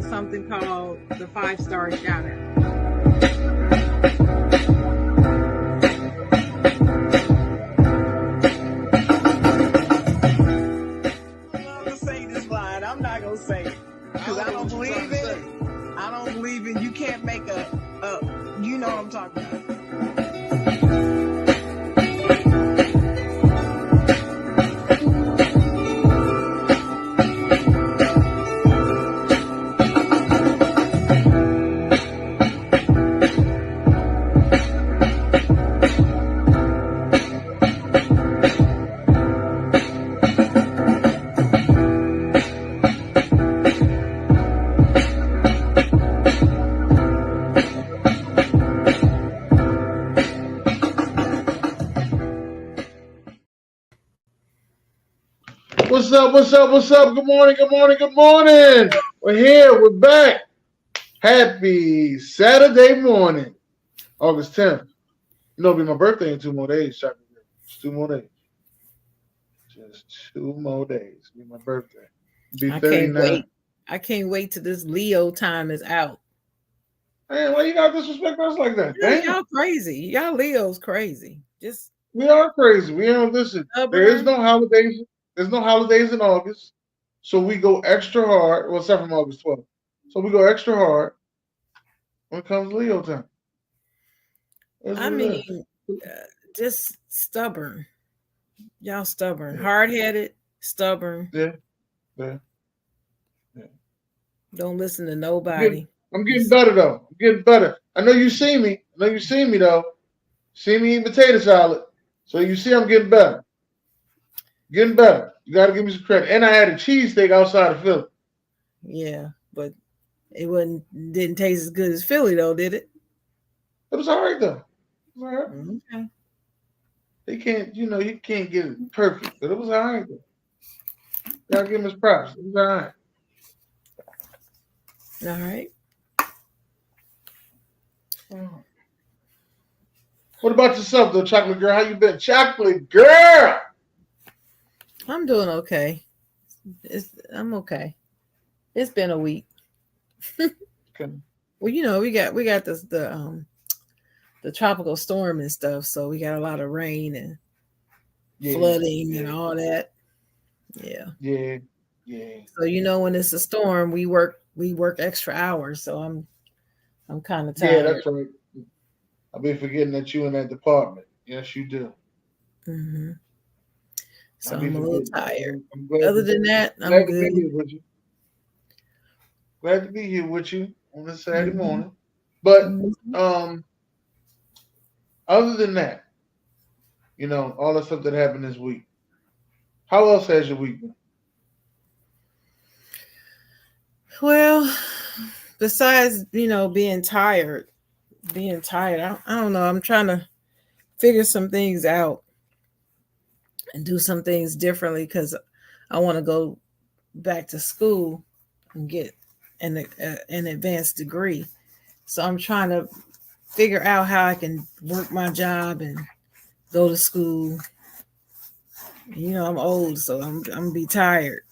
something called the 5-star shout out. I'm not gonna say it because I don't believe in it. I don't believe in you can't make a you know what I'm talking about. What's up? What's up? What's up? Good morning. Good morning. Good morning. We're here. We're back. Happy Saturday morning, August 10th. You know, it'll be my birthday in 2 more days. Just 2 more days. Just 2 more days. It'll be my birthday. It'll be 39. I can't wait till this Leo time is out. Man, why you got to disrespect us like that? Yeah, y'all crazy. Y'all Leo's crazy. We are crazy. We don't listen. There is no holidays. There's no holidays in August. So we go extra hard. Well, except from August 12th. So we go extra hard when it comes to Leo time. I mean, just stubborn. Y'all stubborn. Yeah. Hard-headed, stubborn. Yeah. Don't listen to nobody. I'm getting better, though. I'm getting better. I know you see me. Though. See me eat potato salad. So you see I'm getting better. Getting better. You got to give me some credit. And I had a cheesesteak outside of Philly. Yeah, but it didn't taste as good as Philly, though, did it? It was all right, though. It was all right. Okay. You can't get it perfect, but it was all right, though. Got to give him his props. It was all right. All right. What about yourself, though, Chocolate Girl? How you been? Chocolate Girl! I'm doing okay. I'm okay. It's been a week. Okay. Well, we got the tropical storm and stuff, so we got a lot of rain and flooding and all that. Yeah. Yeah. So when it's a storm, we work extra hours. So I'm kind of tired. Yeah, that's right. I've been forgetting that you in that department. Yes, you do. Mm-hmm. So I'm a little tired. Other than that, I'm good. Glad to be here with you on this Saturday morning. But other than that, all the stuff that happened this week, how else has your week been? Well, besides, being tired, I don't know. I'm trying to figure some things out and do some things differently because I want to go back to school and get an advanced degree. So I'm trying to figure out how I can work my job and go to school. I'm old, so I'm gonna be tired.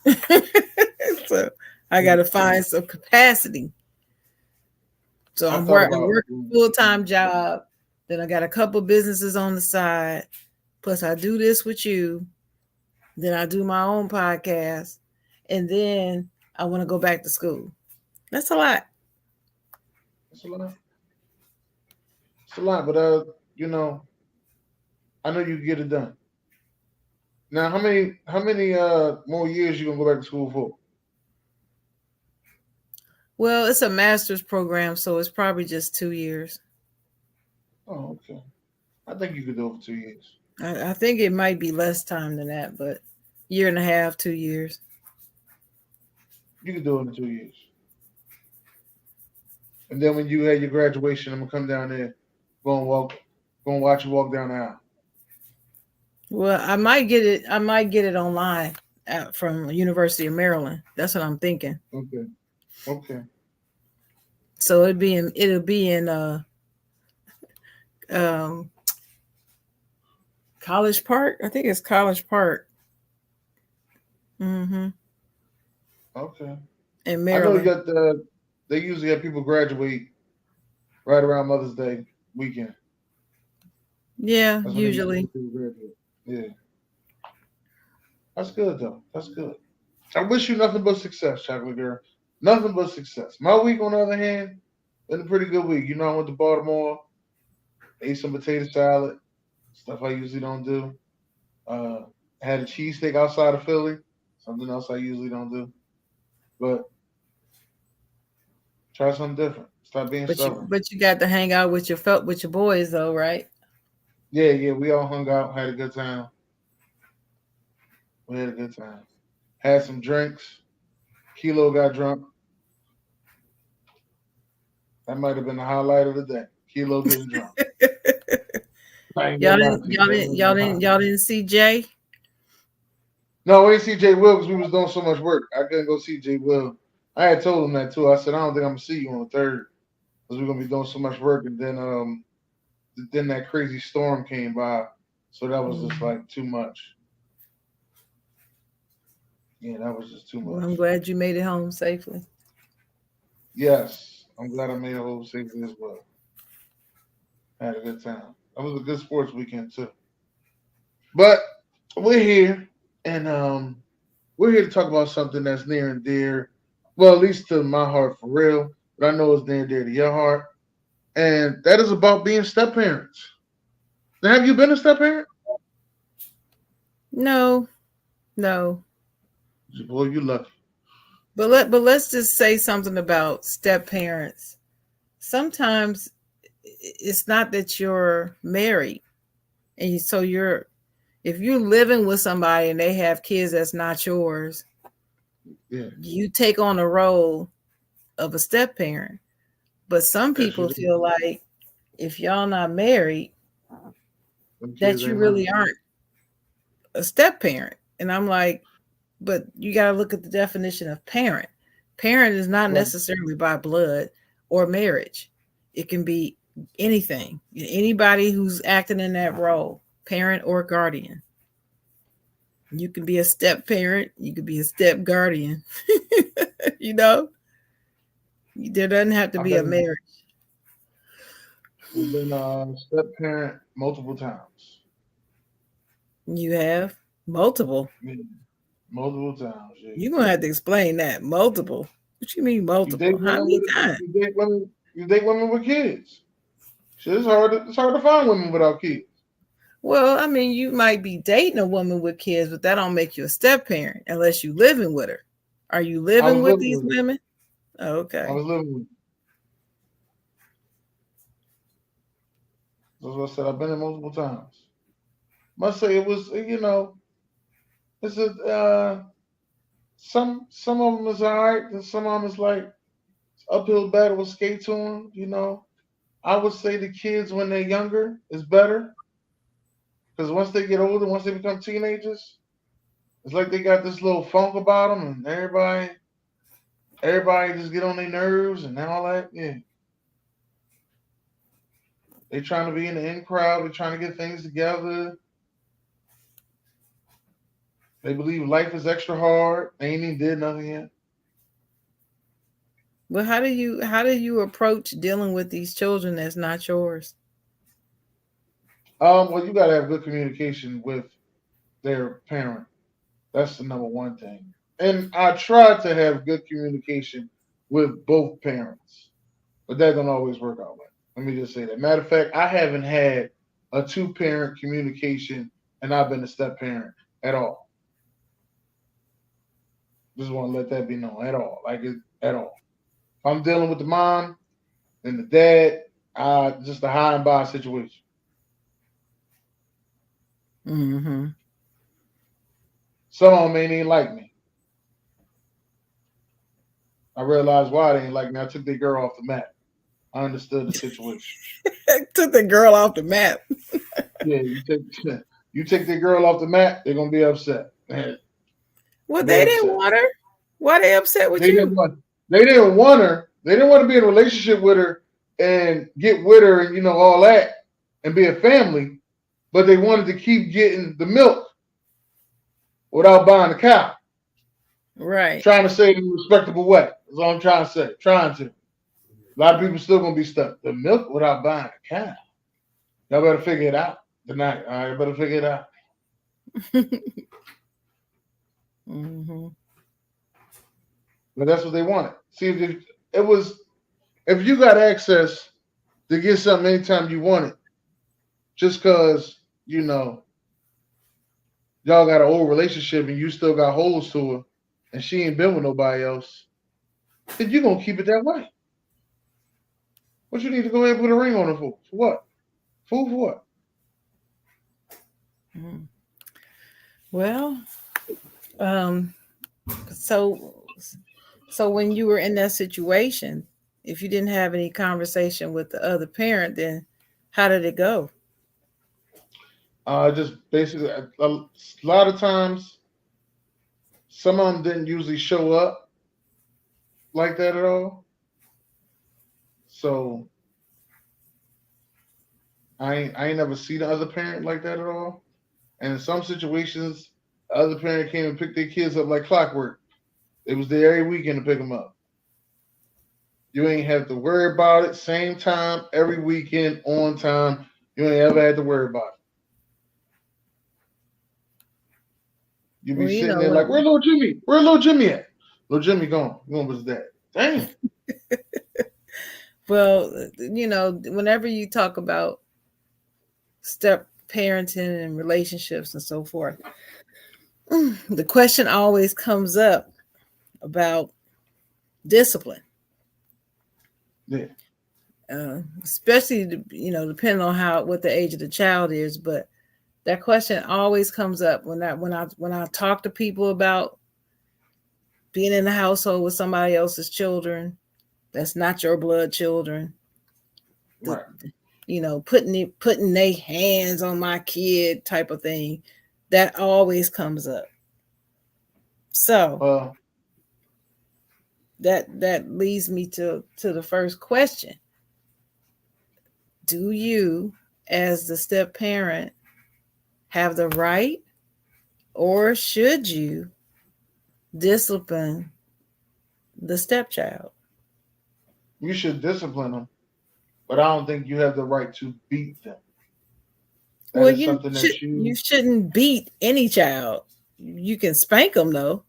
So I got to find some capacity. So I'm working a full-time job. Then I got a couple businesses on the side. Plus I do this with you. Then I do my own podcast. And then I want to go back to school. That's a lot. It's a lot, but I know you can get it done. Now, how many more years you gonna go back to school for? Well, it's a master's program, so it's probably just 2 years. Oh, okay. I think you could do it for 2 years. I think it might be less time than that, but 1.5 years, 2 years. You could do it in 2 years. And then when you had your graduation, I'm gonna come down there, go and watch you walk down the aisle. Well, I might get it online from University of Maryland. That's what I'm thinking. Okay. So it'll be in College Park. I think it's College Park. Mm-hmm. Okay. In Maryland. I know They usually have people graduate right around Mother's Day weekend. Yeah, That's when they usually usually. get people graduate. Yeah, that's good though. That's good. I wish you nothing but success, chocolate girl. Nothing but success. My week, on the other hand, been a pretty good week. I went to Baltimore, ate some potato salad, stuff I usually don't do. Uh, had a cheesesteak outside of Philly, something else I usually don't do. But try something different. Stop being But you stubborn. but you got to hang out with your boys though, right? Yeah, yeah, we all hung out, had a good time. We had a good time. Had some drinks. Kilo got drunk. That might have been the highlight of the day. Kilo getting drunk. I ain't Y'all gonna lie didn't to you. y'all That didn't was y'all the didn't highlight. y'all didn't see Jay? No, we ain't see Jay Will because we was doing so much work. I couldn't go see Jay Will. I had told him that too. I said I don't think I'm gonna see you on the third because we're gonna be doing so much work. And then that crazy storm came by, so that was just Mm. like too much. Yeah, that was just too Well, I'm much. glad you made it home safely. Yes, I'm glad I made a whole safely as well. Had a good time. That was a good sports weekend too. But we're here, and we're here to talk about something that's near and dear, well, at least to my heart for real, but I know it's near and dear to your heart, and that is about being step parents. Now, have you been a step parent? No, no. Boy, you lucky. But let's just say something about step parents. Sometimes it's not that you're married and so you're if you're living with somebody and they have kids that's not yours, Yeah, you take on the role of a step parent. But some yes, you people do. feel like if y'all not married, Them kids that you ain't really mine. aren't a step parent. And I'm like, but you got to look at the definition of parent. Parent is not Right. necessarily by blood or marriage. It can be anything. Anybody who's acting in that role, parent or guardian. You can be a step parent, you could be a step guardian. you know, there doesn't have to I've be a been marriage. I've been a step parent multiple times. You have multiple. Yeah, multiple times. Yeah. You're gonna have to explain that. Multiple. What you mean You multiple? date How women many with times? you date women. You date women with kids. Shit, it's hard to find women without kids. Well, I mean, you might be dating a woman with kids, but that don't make you a step parent unless you living with her. Are you I living was with living these with her. women? I Okay. was living with her. That's what I said. I've been there multiple times. Must say it was, it's a some of them is alright, and some of them is like uphill battle with skate to them. I would say the kids when they're younger is better because once they get older, once they become teenagers, it's like they got this little funk about them, and everybody just get on their nerves and all that. Yeah, they trying to be in the in crowd. They trying to get things together. They believe life is extra hard. They ain't even did nothing yet. Well, how do you approach dealing with these children that's not yours? Well, you gotta have good communication with their parent. That's the number one thing. And I try to have good communication with both parents, but that don't always work out well. Let me just say that. Matter of fact, I haven't had a two-parent communication, and I've been a step parent at all. Just want to let that be known at all, like it at all. If I'm dealing with the mom and the dad, just a high and by situation. Mm-hmm. Some of them ain't even like me. I realized why they ain't like me. I took their girl off the map. I understood the situation. Took the girl off the map. Yeah, you take you take their girl off the map, they're gonna be upset. Man, Well, they they didn't upset. want her. Why they upset with They you? didn't want they didn't want her. They didn't want to be in a relationship with her and get with her and all that and be a family, but they wanted to keep getting the milk without buying the cow. Right. Trying to say it in a respectable way. That's all I'm trying to say. Trying to. A lot of people still gonna be stuck. The milk without buying a cow. Y'all better figure it out tonight. All right, better figure it out. Hmm. But that's what they wanted. See, if it was if you got access to get something anytime you want it, just cause y'all got an old relationship and you still got holes to her, and she ain't been with nobody else, then you gonna keep it that way. What you need to go ahead and put a ring on her for? For what? Fool for what? Well, um, so so when you were in that situation, if you didn't have any conversation with the other parent, then how did it go? Just basically, a lot of times, some of them didn't usually show up like that at all. So I ain't never seen the other parent like that at all. And in some situations, the other parent came and picked their kids up like clockwork. They was there every weekend to pick them up. You ain't have to worry about it. Same time every weekend on time. You ain't ever had to worry about it. You be Well, sitting there like, where little Jimmy? Where little Jimmy at? Little Jimmy gone. Going with his dad. Damn. whenever you talk about step parenting and relationships and so forth, the question always comes up about discipline, Yeah. especially depending on what the age of the child is. But that question always comes up when I talk to people about being in the household with somebody else's children that's not your blood children. The, Right. putting their hands on my kid type of thing, that always comes up. So Well, that leads me to the first question. Do you, as the step parent, have the right, or should you discipline the stepchild? you should discipline them, but I don't think you have the right to beat them. That Well, is something that you you shouldn't beat any child. You can spank them though.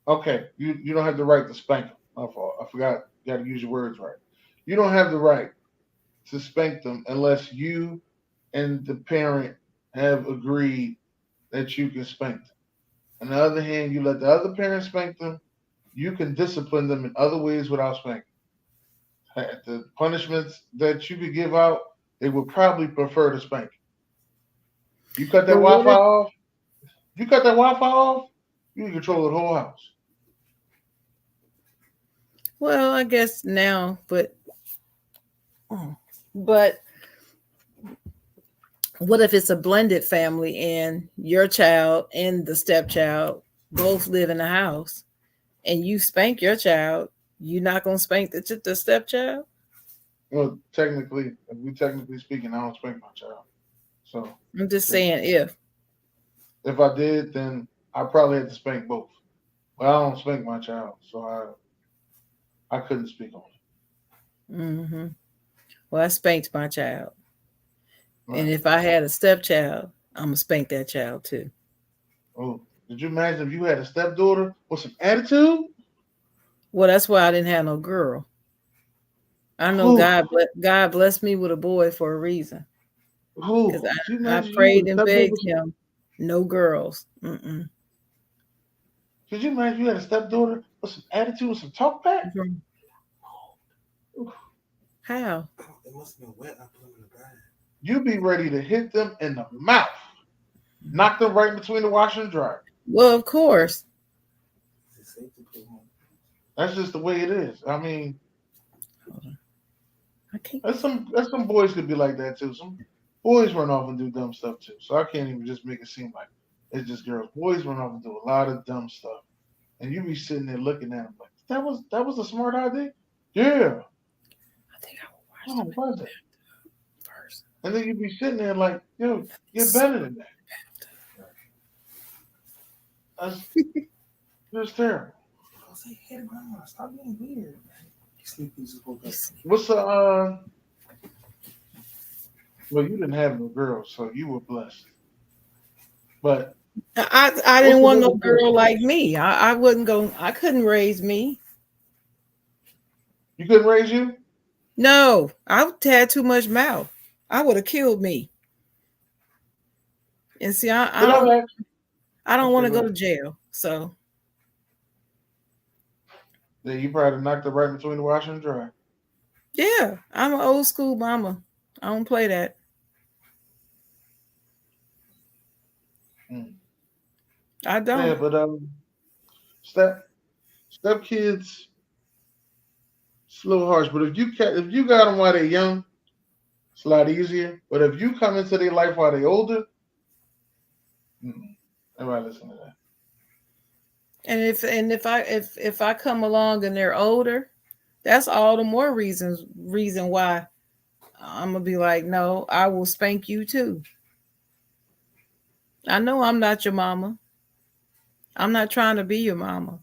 okay. You don't have the right to spank them. My fault. I forgot. You got to use your words right. You don't have the right to spank them unless you and the parent have agreed that you can spank them. On the other hand, you let the other parent spank them. You can discipline them in other ways without spanking. The punishments that you could give out, they would probably prefer to spank. You cut that But what Wi-Fi if? off. You cut that Wi-Fi off. You can control the whole house. Well, I guess now, but what if it's a blended family and your child and the stepchild both live in the house, and you spank your child? You not gonna spank the stepchild? Well, technically, if we technically speaking, I don't spank my child. So I'm just if saying if. if I did, then I probably had to spank both. Well, I don't spank my child, so I couldn't speak on it. Hmm. Well, I spanked my child, and Right. if I had a stepchild, I'm gonna spank that child too. Oh, did you imagine if you had a stepdaughter with some attitude? Well, that's why I didn't have no girl. I know Who? God blessed me with a boy for a reason, because Who? Could you I imagine you with prayed a and stepdaughter begged with some? him, no girls. Mm-mm. Could you imagine you had a stepdaughter with some attitude, with some talk back? How? It must have been wet. I put them in the bag. You'd be ready to hit them in the mouth, knock them right between the washer and dryer. Well, of course. Is it safe to put on? That's just the way it is. I mean, Hold on. I can't. there's some boys could be like that too. Some boys run off and do dumb stuff too. So I can't even just make it seem like it's just girls. Boys run off and do a lot of dumb stuff, and you be sitting there looking at them like that was a smart idea. Yeah, I think I will wash oh, them was it? first. And then you be sitting there like, yo, you're better than that. That's just terrible. say, hey to grandma, stop being weird, man. You sleep, you just woke up. What's the well, you didn't have no girls, so you were blessed. But I what's didn't the want no number for girl like me. I wouldn't go. I couldn't raise me. you couldn't raise you? No, I had too much mouth. I would have killed me. And see, But I'm like, I don't okay, want to go go to ahead. jail. So Yeah, you probably knocked it right between the washer and dry. yeah, I'm an old school mama. I don't play that. Mm. I Yeah, don't. but step step kids, it's a little harsh. But if you got them while they're young, it's a lot easier. But if you come into their life while they're older, mm, everybody listen to that. And if I come along and they're older, that's all the more reason why I'm gonna be like, no, I will spank you too. I know I'm not your mama. I'm not trying to be your mama,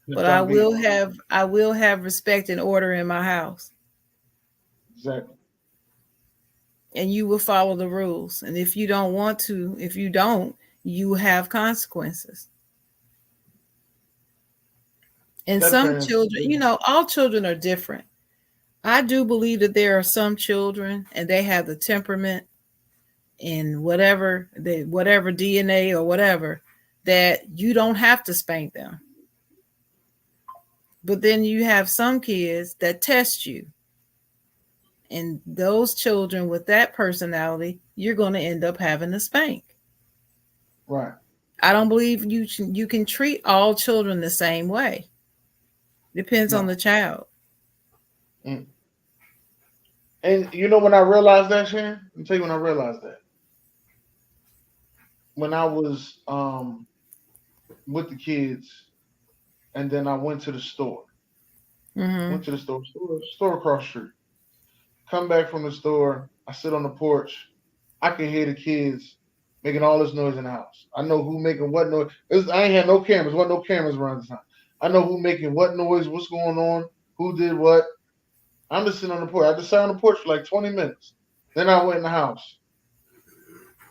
Just but trying to be your mom. I will have respect and order in my house, Exactly. and you will follow the rules. And if you don't want to, if you don't, you have consequences. And Step some parents, children, all children are different. I do believe that there are some children and they have the temperament and whatever DNA or whatever that you don't have to spank them. But then you have some kids that test you. And those children with that personality, you're going to end up having to spank. right? I don't believe you can treat all children the same way. Depends on No. the child. Mm. And you know when I realized that, Shan? Let me tell you when I realized that. When I was with the kids, and then I went to the store. Hmm. Went to the store across the street. Come back from the store. I sit on the porch. I can hear the kids making all this noise in the house. I know who making what noise. I ain't had no cameras. Wasn't no cameras around the time. I know who making what noise. What's going on? Who did what? I'm just sitting on the porch. I just sat on the porch for like 20 minutes. Then I went in the house,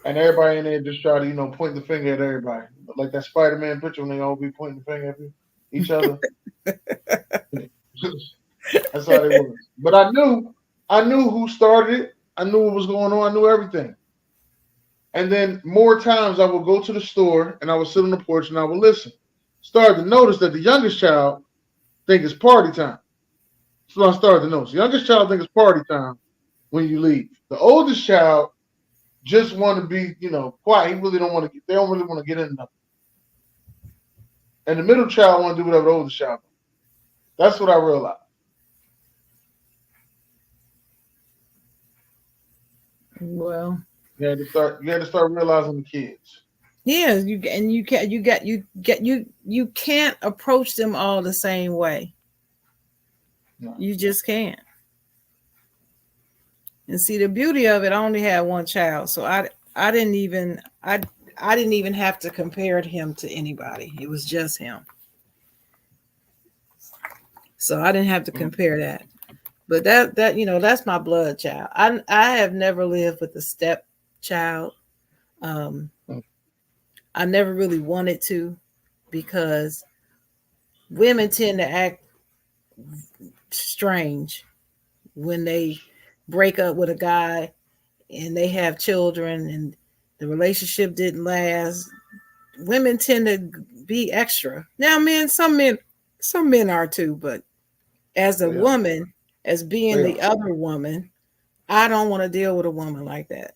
and everybody in there just try to point the finger at everybody, like that Spider-Man picture when they all be pointing the finger at each other. That's how they was. But I knew who started it. I knew what was going on. I knew everything. And then more times I would go to the store and I would sit on the porch and I would listen. Started to notice that the youngest child think it's party time. So I started to notice. The youngest child think it's party time when you leave. The oldest child just want to be, quiet. He really don't want to. They don't really want to get in nothing. And the middle child want to do whatever the oldest child. That's what I realized. Well, You had to start realizing the kids. yeah, you can't approach them all the same way. No. You just can't. And see, the beauty of it, I only had one child, so I didn't even I didn't even have to compare him to anybody. It was just him, so I didn't have to Mm. compare that. But that's my blood child. I have never lived with a stepchild. Um, Mm. I never really wanted to because women tend to act strange when they break up with a guy and they have children and the relationship didn't last. Women tend to be extra. Now, some men are too, but as a They are. woman, as being They the are. other woman, I don't want to deal with a woman like that.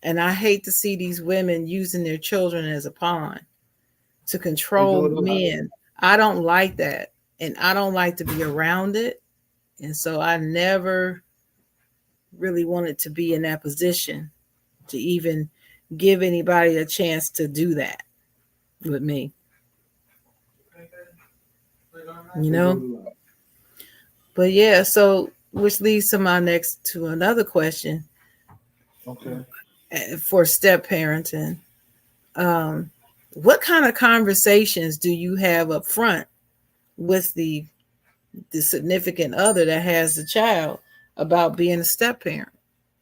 And I hate to see these women using their children as a pawn to They do control it a lot. men. I don't like that. And I don't like to be around it. And so I never really wanted to be in that position to even give anybody a chance to do that with me, you They do know? it a lot. But yeah, so which leads to another question Okay. for step parenting. Um, what kind of conversations do you have up front with the significant other that has the child about being a step parent?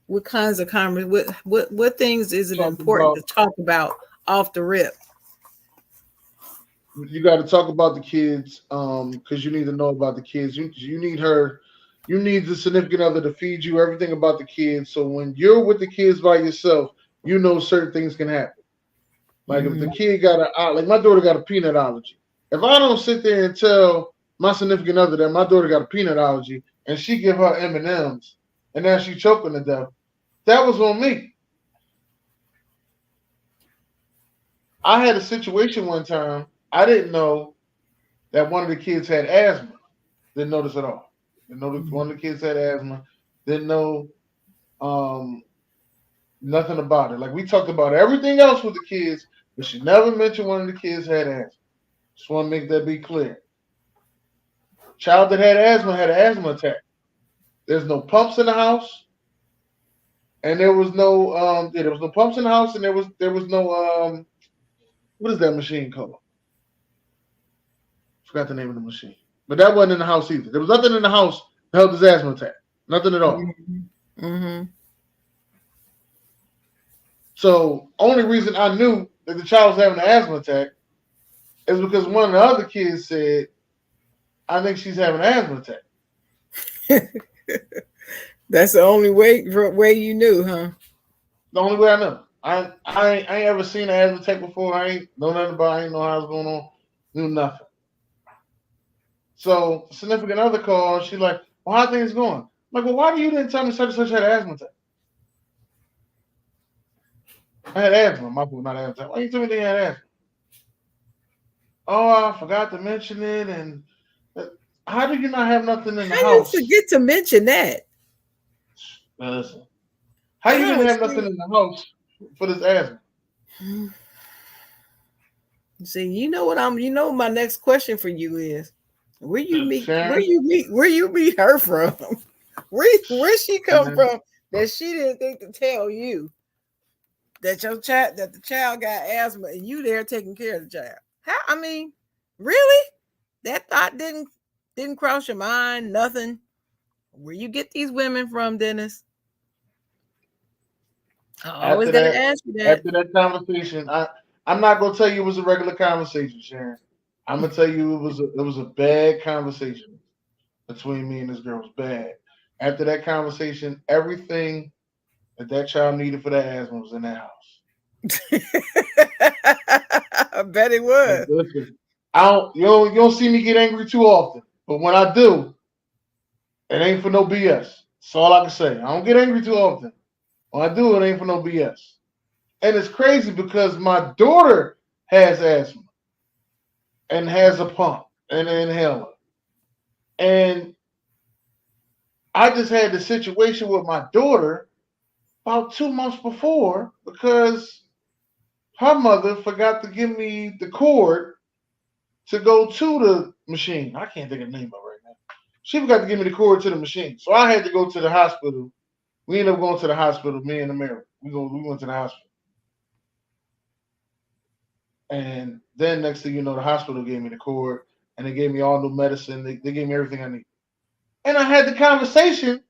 What kinds of what things is it Talk important to about talk about off the rip? you got to talk about the kids, because you need to know about the kids. You need her, you need the significant other to feed you everything about the kids. So when you're with the kids by yourself, you know certain things can happen. Like if the Mm-hmm. kid got like my daughter got a peanut allergy. If I don't sit there and tell my significant other that my daughter got a peanut allergy and she give her M&Ms and now she choking to death, that was on me. I had a situation one time. I didn't know that one of the kids had asthma. Didn't know this at all. Didn't know that one of the kids had asthma. Didn't know um, nothing about it. Like we talked about everything else with the kids, but she never mentioned one of the kids had asthma. Just want to make that be clear. Child that had an asthma attack. There's no pumps in the house, and there was no pumps in the house, and there was no what is that machine called? Forgot the name of the machine. But that wasn't in the house either. There was nothing in the house to help his asthma attack. Nothing at all. Mm-hmm. So only reason I knew that the child was having an asthma attack is because one of the other kids said, "I think she's having an asthma attack." That's the only way you knew, huh? The only way I know. I ain't ever seen an asthma attack before. I ain't know nothing about it. I ain't know how it's going on. Knew nothing. So significant other called. She like, well, how things going? I'm like, well, why you didn't tell me such and such had an asthma attack? I had asthma. My boy, not asthma attack. Why you tell me they had asthma? Oh, I forgot to mention it. And how do you not have nothing in the How you house? forget to mention that? Now listen, how I you didn't don't have nothing see. in the house for this asthma? See, you know what I'm. You know, my next question for you is, where you meet, where Sharon, you meet, where you meet her from? Where she come Sharon, from that she didn't think to tell you that the child got asthma and you there taking care of the child? How? I mean, really? That thought didn't cross your mind? Nothing. Where you get these women from, Dennis? I always after gotta that, ask you that. after that conversation, I'm not gonna tell you it was a regular conversation, Sharon. I'm gonna tell you it was a bad conversation between me and this girl. It was bad. After that conversation, everything that child needed for that asthma was in that house. I bet it And was. listen, you don't see me get angry too often, but when I do, it ain't for no BS. That's all I can say. I don't get angry too often. When I do, it ain't for no BS. And it's crazy because my daughter has asthma and has a pump and an inhaler. And I just had the situation with my daughter about 2 months before because her mother forgot to give me the cord to go to the machine. I can't think of the name of it right now. She forgot to give me the cord to the machine. So I had to go to the hospital. We ended up going to the hospital, me and America. We went to the hospital. And then next thing you know, the hospital gave me the cord and they gave me all new medicine. They gave me everything I need. And I had the conversation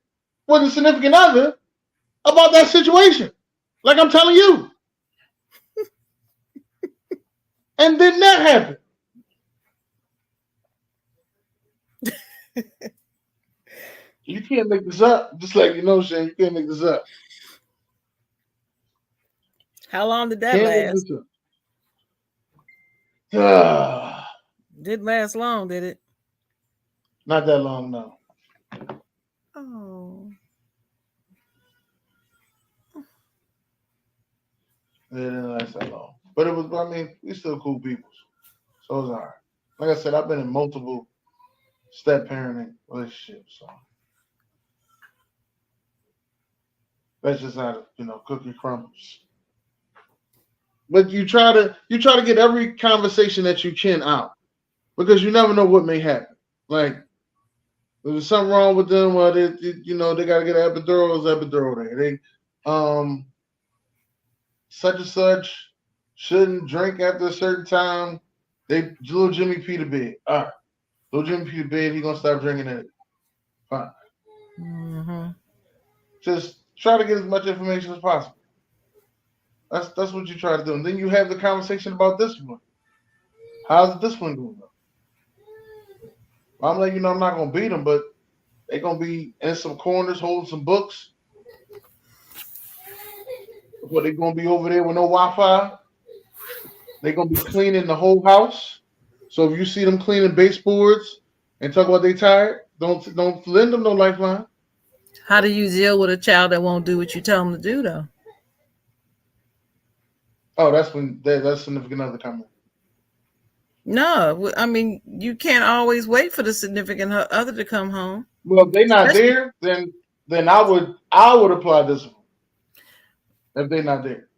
with a significant other about that situation. Like I'm telling you. And then that happened. You can't make this up. Just like you know, Shane, you can't make this up. How long did that Can't make last? this up. Ah, Didn't last long, did it? not that long, no. Oh. It didn't last that long. But it was, I mean, we still cool people. So it's all right. Like I said, I've been in multiple step parenting relationships. So that's just how cookie crumbles. But you try to get every conversation that you can out because you never know what may happen. Like if there's something wrong with them, well, they got to get an epidural. It's epidural there. They such and such shouldn't drink after a certain time. They little Jimmy Peter bed. All right. Go Jimmy P to bed. He gonna stop drinking it. Fine. Mm-hmm. Just try to get as much information as possible. That's what you try to do, and then you have the conversation about discipline. How's the discipline going? I'm letting you know I'm not gonna beat them, but they're gonna be in some corners holding some books. What they gonna be over there with no Wi-Fi? They're gonna be cleaning the whole house. So if you see them cleaning baseboards and talk about they tired, don't lend them no lifeline. How do you deal with a child that won't do what you tell them to do, though? Oh, that's when that's significant other comment. No, I mean you can't always wait for the significant other to come home. Well, if they're not Especially, there, then I would apply discipline if they're not there.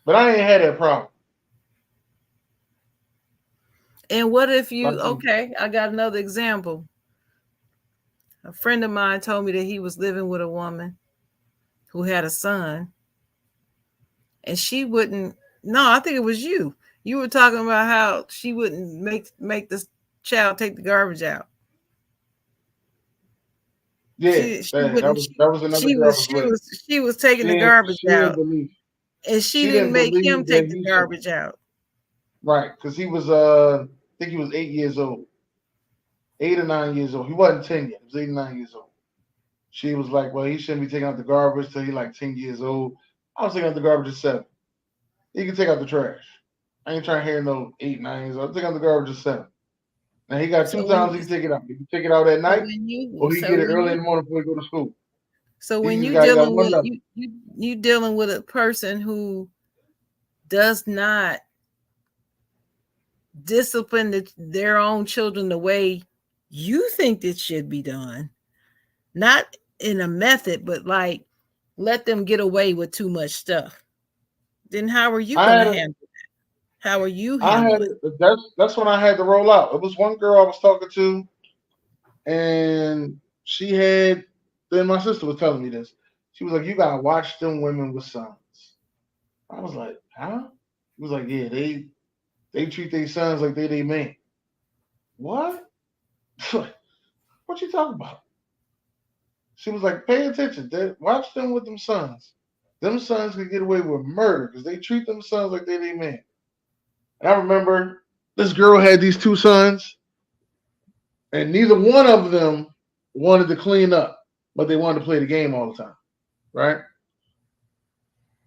But I ain't had that problem. and what if Like, you? Okay, I got another example. A friend of mine told me that he was living with a woman who had a son, and she wouldn't. No, I think it was you. You were talking about how she wouldn't make the child take the garbage out. yeah, She that, that wouldn't. was that was another girl I was with. She was taking She the didn't garbage she didn't out, believe and she she didn't didn't make him believe that take the he should. garbage out. Right, because he was I think he was 8 years old, 8 or 9 years old. He wasn't 10 yet. He was 8 or 9 years old. She was like, well, he shouldn't be taking out the garbage till he like 10 years old. I was taking out the garbage at 7. He can take out the trash. I ain't trying to hear no 8, 9 years old. I'm taking out the garbage at 7. Now he got two So when times he can take it out. He can take it out at so night, when or you he can so get it when early in you the morning before he go to school. so He when just you got dealing one with level. you dealing with a person who does not discipline their own children the way you think it should be done, not in a method, but like let them get away with too much stuff. Then how are you I going to had a, handle it? How are you I handle had it? a, that's when I had to roll out. It was one girl I was talking to, and she had. Then my sister was telling me this. She was like, "You gotta watch them women with sons." I was like, "Huh?" He was like, "Yeah, they treat their sons like they man." What? What you talking about? She was like, "Pay attention. Watch them with them sons. Them sons could get away with murder because they treat them sons like they man." And I remember this girl had these two sons, and neither one of them wanted to clean up, but they wanted to play the game all the time, right?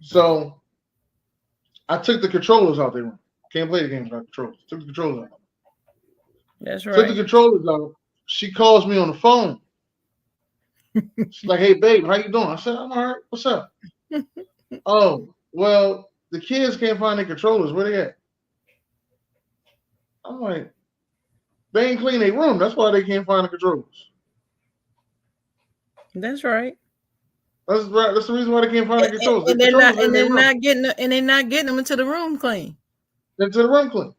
So I took the controllers out their room. Can't play the games without controllers. Took the controllers out. That's Took the right. controllers out. She calls me on the phone. She's like, "Hey, babe, how you doing?" I said, "I'm all right. What's up?" "Oh, well, the kids can't find their controllers. Where they at?" I'm like, "They ain't clean their room. That's why they can't find the controllers. That's right. That's right. That's the reason why they can't find the controllers. The And they're not controllers are in their room. getting them into the room clean. Into the room clean.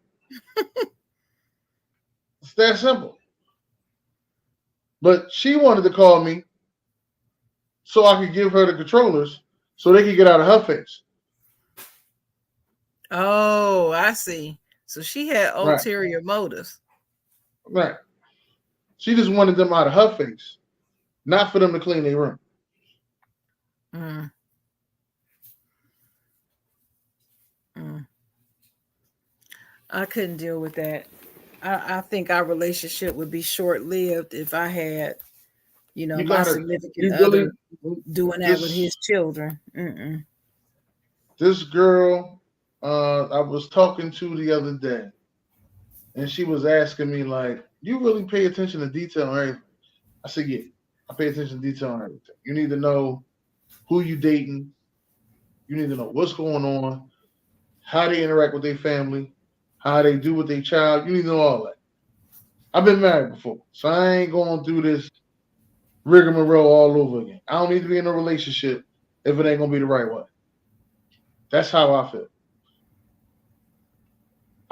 It's that simple." But she wanted to call me so I could give her the controllers so they could get out of her face. Oh, I see. So she had Right. ulterior motives. Right. She just wanted them out of her face, not for them to clean their room. Mm, mm. I couldn't deal with that. I think our relationship would be short lived if I had, You my gotta, significant you really, other doing that with his this children. Mm-mm. this girl I was talking to the other day, and she was asking me like, "You really pay attention to detail on everything?" I said, "Yeah, I pay attention to detail on everything. You need to know who you dating. You need to know what's going on, how they interact with their family, how they do with their child. You need to know all that. I've been married before, so I ain't going through this rigmarole all over again. I don't need to be in a relationship if it ain't gonna be the right way." That's how I feel.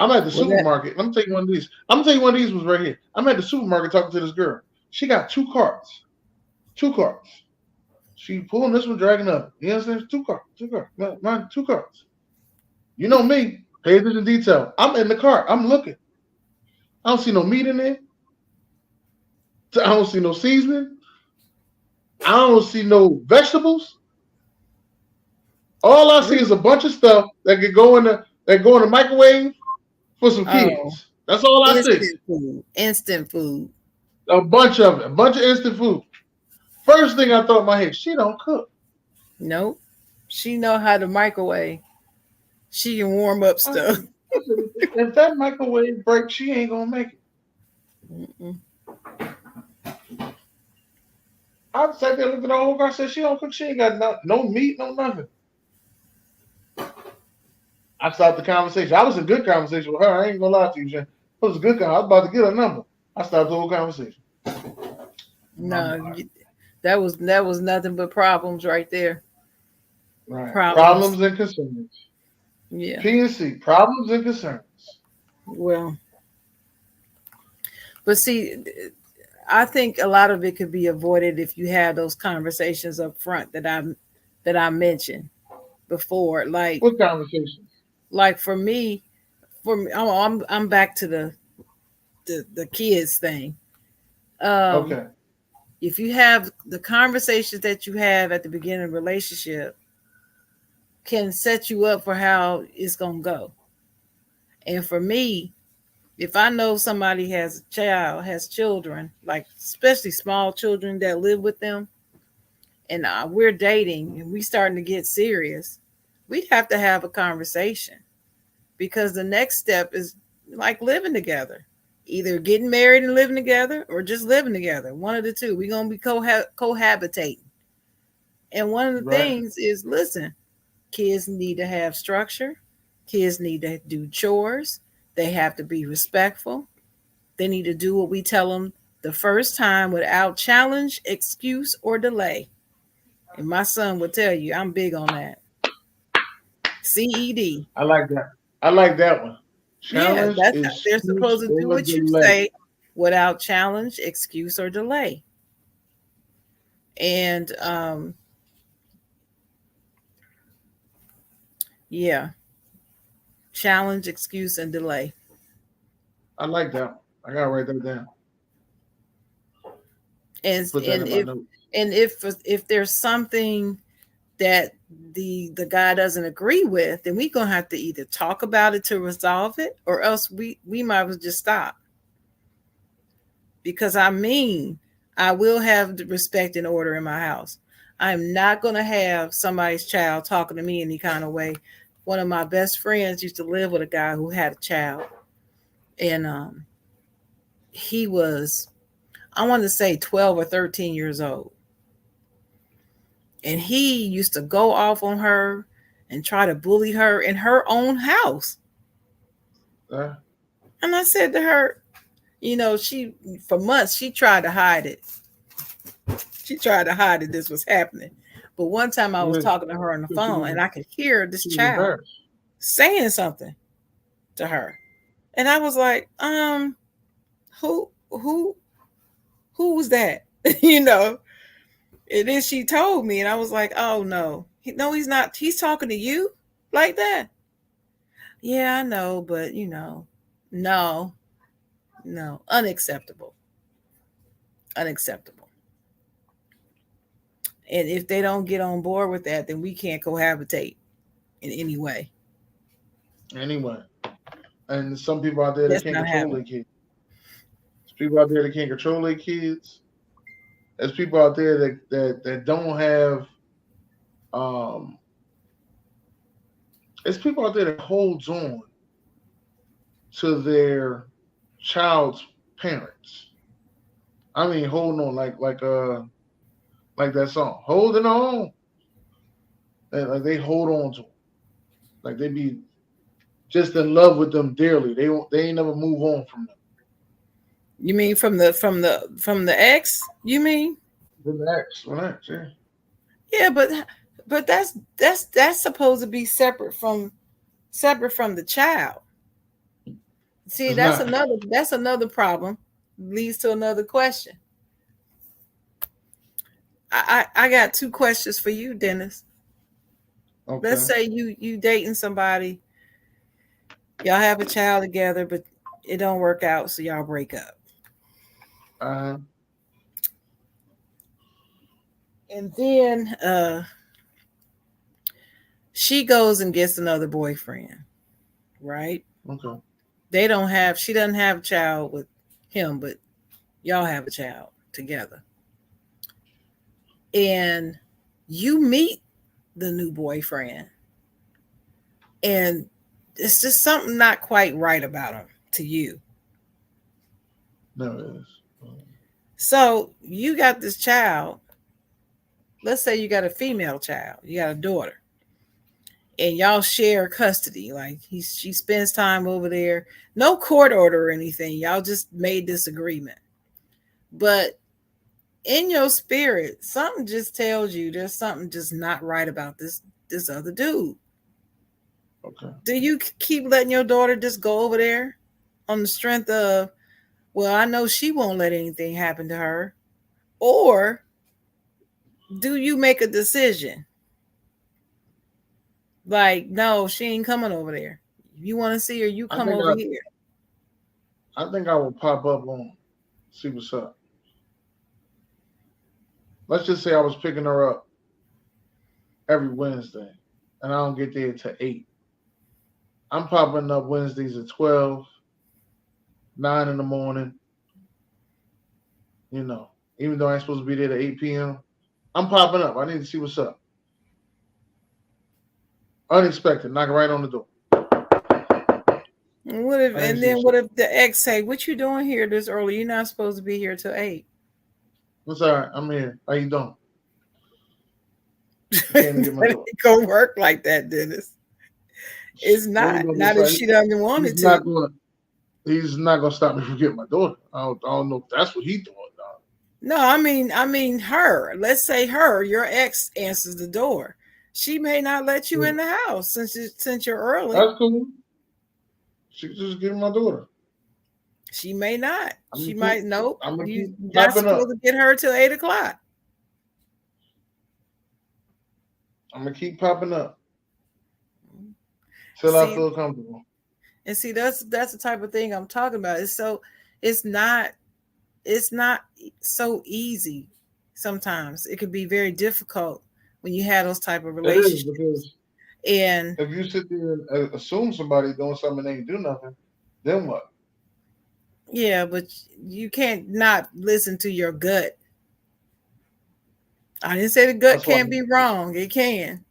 I'm at the Well, that supermarket. Let me tell you one of these. I'm gonna tell you one of these was right here. I'm at the supermarket talking to this girl. She got two carts. Two carts. She pulling this one, dragging up. You understand? Two carts. Two carts. Mine, two carts. You know me. Pay attention to detail. I'm in the cart. I'm looking. I don't see no meat in there. I don't see no seasoning. I don't see no vegetables. All I see is a bunch of stuff that could go in the microwave for some Oh, kids. That's all I see. instant food. Instant food. A bunch of it, a bunch of instant food. First thing I thought in my head, she don't cook. Nope. She know how to microwave. She can warm up stuff. I said, if that microwave breaks, she ain't gonna make it. Mm-mm. I sat there looking at the whole girl. I said, she don't cook. She ain't got no meat, no nothing. I stopped the conversation. I was in good conversation with her. I ain't gonna lie to you, Jen. It was a good conversation. I was about to get her number. I stopped the whole conversation. No, that was nothing but problems right there. Right. Problems. Problems and concerns. Yeah. P&C. Problems and concerns. Well, but see, I think a lot of it could be avoided if you have those conversations up front that I mentioned before. What conversations? Like for me, I'm back to the kids thing. Um, Okay. if you have the conversations that you have at the beginning of a relationship, can set you up for how it's gonna go. And for me, if I know somebody has a child, has children, like especially small children that live with them, and we're dating and we starting to get serious, we'd have to have a conversation because the next step is like living together, either getting married and living together or just living together. One of the two. We're gonna be cohabitating. And one of the Right. things is, listen, kids need to have structure. Kids need to do chores. They have to be respectful. They need to do what we tell them the first time without challenge, excuse, or delay. And my son would tell you, I'm big on that. CED. I like that. I like that one. Yeah, Challenge, that's how they're excuse, supposed to do or what you delay. say without challenge, excuse, or delay. And yeah, challenge, excuse, and delay. I like that one. I gotta write that down. And Put that and in my if notes. and if there's something that the guy doesn't agree with, then we're gonna have to either talk about it to resolve it, or else we might as well just stop. Because I will have the respect and order in my house. I'm not gonna have somebody's child talking to me any kind of way. One of my best friends used to live with a guy who had a child, and he was, I want to say, 12 or 13 years old, and he used to go off on her and try to bully her in her own house. Uh, And I said to her, she, for months she tried to hide it. She tried to hide that this was happening. But one time I was yeah, talking to her on the phone and I could hear this she was child embarrassed. saying something to her. And I was like, who who was that? you know. And then she told me and I was like, oh no. No, he's not. He's talking to you like that. Yeah, I know, but no, no, unacceptable. Unacceptable. And if they don't get on board with that, then we can't cohabitate in any way. Anyway, and some people out there that That's can't not control happening. their kids. There's people out there that can't control their kids. There's people out there that don't have um. There's people out there that holds on to their child's parents. I mean, holding on like that song, holding on. Like they hold on to them. Like they be just in love with them dearly. They ain't never move on from them. You mean from the ex? You mean? Relax, relax, yeah. Yeah, but that's supposed to be separate from the child. See, It's that's not. another problem. Leads to another question. I got two questions for you, Dennis. Let's Okay. say you dating somebody, y'all have a child together, but it don't work out, so y'all break up. Uh-huh. And then she goes and gets another boyfriend, right? Okay. She doesn't have a child with him, but y'all have a child together. And you meet the new boyfriend, and it's just something not quite right about him to you. No, it is. So you got this child. Let's say you got a female child, you got a daughter, and y'all share custody. Like she spends time over there. No court order or anything. Y'all just made this agreement. But in your spirit, something just tells you there's something just not right about this other dude. Okay. Do you keep letting your daughter just go over there on the strength of, well, I know she won't let anything happen to her? Or do you make a decision like, no, she ain't coming over there? You want to see her, you I come think over here. I will pop up on see what's up. Let's just say I was picking her up every Wednesday, and I don't get there till 8. I'm popping up Wednesdays at 12, 9 in the morning. You know, even though I'm supposed to be there at 8 p.m., I'm popping up. I need to see what's up. Unexpected, knock right on the door. What if, I need to and see then what's what up. if the ex say, "What you doing here this early? You're not supposed to be here till 8." What's all right? I'm here. How you doing? I came to get my But door. it go work like that, Dennis. It's What he not. gonna Not if decide? she doesn't want He's it to. not going. He's not gonna stop me from getting my daughter. I don't know if that's what he doing. Dog. No, I mean her. Let's say her, your ex answers the door. She may not let you Yeah. in the house since you're early. That's cool. She just give me my daughter. She may not. I'm gonna She keep. might. Nope. I'm gonna You keep not popping supposed up. to get her till 8 o'clock. I'm gonna keep popping up till I See, feel comfortable. and see, that's the type of thing I'm talking about. It's not it's not so easy. Sometimes it could be very difficult when you have those type of It is relationships. because And if you sit there and assume somebody doing something and they ain't do nothing, then what? yeah, but you can't not listen to your gut. I didn't say the gut That's why. can't be wrong. It can.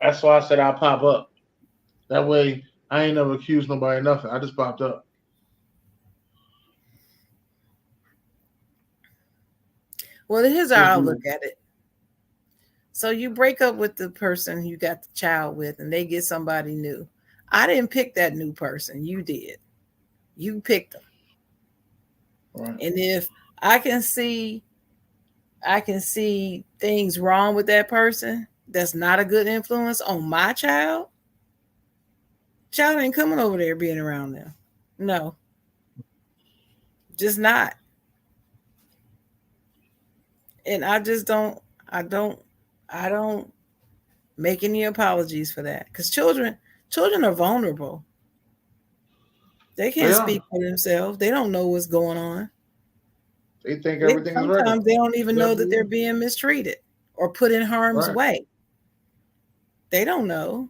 That's why I said I'll pop up. That way, I ain't never accused nobody of nothing. I just popped up. Well, here's Just how I look do. at it. So you break up with the person you got the child with, and they get somebody new. I didn't pick that new person. You did. You picked them. Right. And if I can see I can see things wrong with that person that's not a good influence on my child ain't coming over there being around them. No, just not. And I just don't I don't I don't make any apologies for that. Because children are vulnerable. They They can't are. speak for themselves. They don't know what's going on. They think everything is regular. Sometimes they don't even know Never that they're is. being mistreated or put in harm's Right. way. They don't know.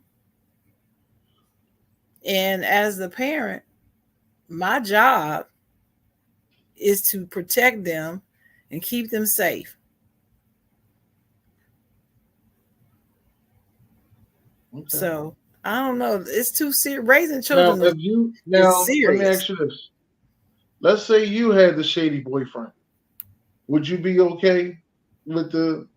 And as the parent, my job is to protect them and keep them safe. Okay. So I don't know. It's too serious. Raising Now, children if you is now let me serious. ask you this. Let's say you had the shady boyfriend. Would you be okay with the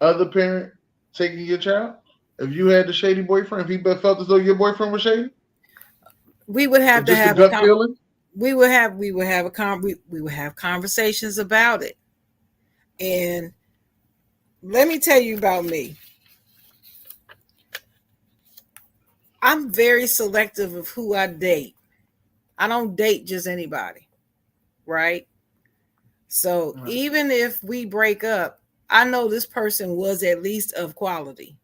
other parent taking your child? If you had the shady boyfriend, if he felt as though your boyfriend was shady, We would have it's to just a have a gut feeling. we would have conversations about it. And let me tell you about me. I'm very selective of who I date. I don't date just anybody, right? So Right. even if we break up, I know this person was at least of quality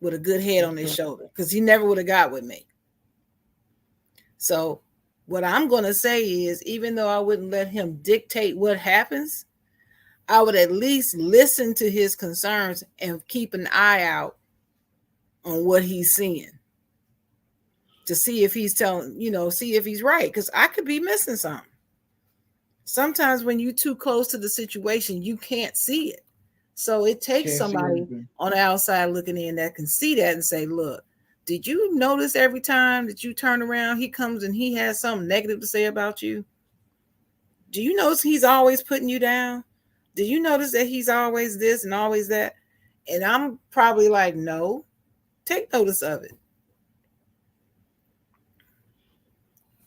with a good head on his Okay. shoulder because he never would have got with me. So what I'm going to say is, even though I wouldn't let him dictate what happens, I would at least listen to his concerns and keep an eye out on what he's seeing to see if he's telling, see if he's right. Because I could be missing something. Sometimes when you're too close to the situation, you can't see it. So it takes Can't see somebody everything. on the outside looking in that can see that and say, look, did you notice every time that you turn around, he comes and he has something negative to say about you? Do you notice he's always putting you down? Do you notice that he's always this and always that? And I'm probably like, no, take notice of it.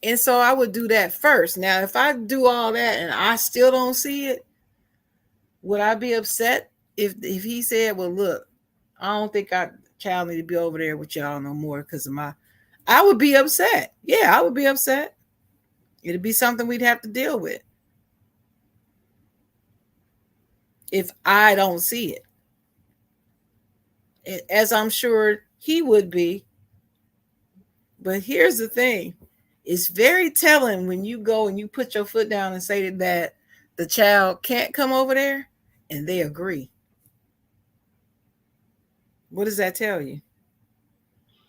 And so I would do that first. Now, if I do all that and I still don't see it, would I be upset if he said, well, look, I don't think I child need to be over there with y'all no more because of my, I would be upset. Yeah, I would be upset. It'd be something we'd have to deal with if I don't see it, as I'm sure he would be. But here's the thing. It's very telling when you go and you put your foot down and say that the child can't come over there and they agree. What does that tell you?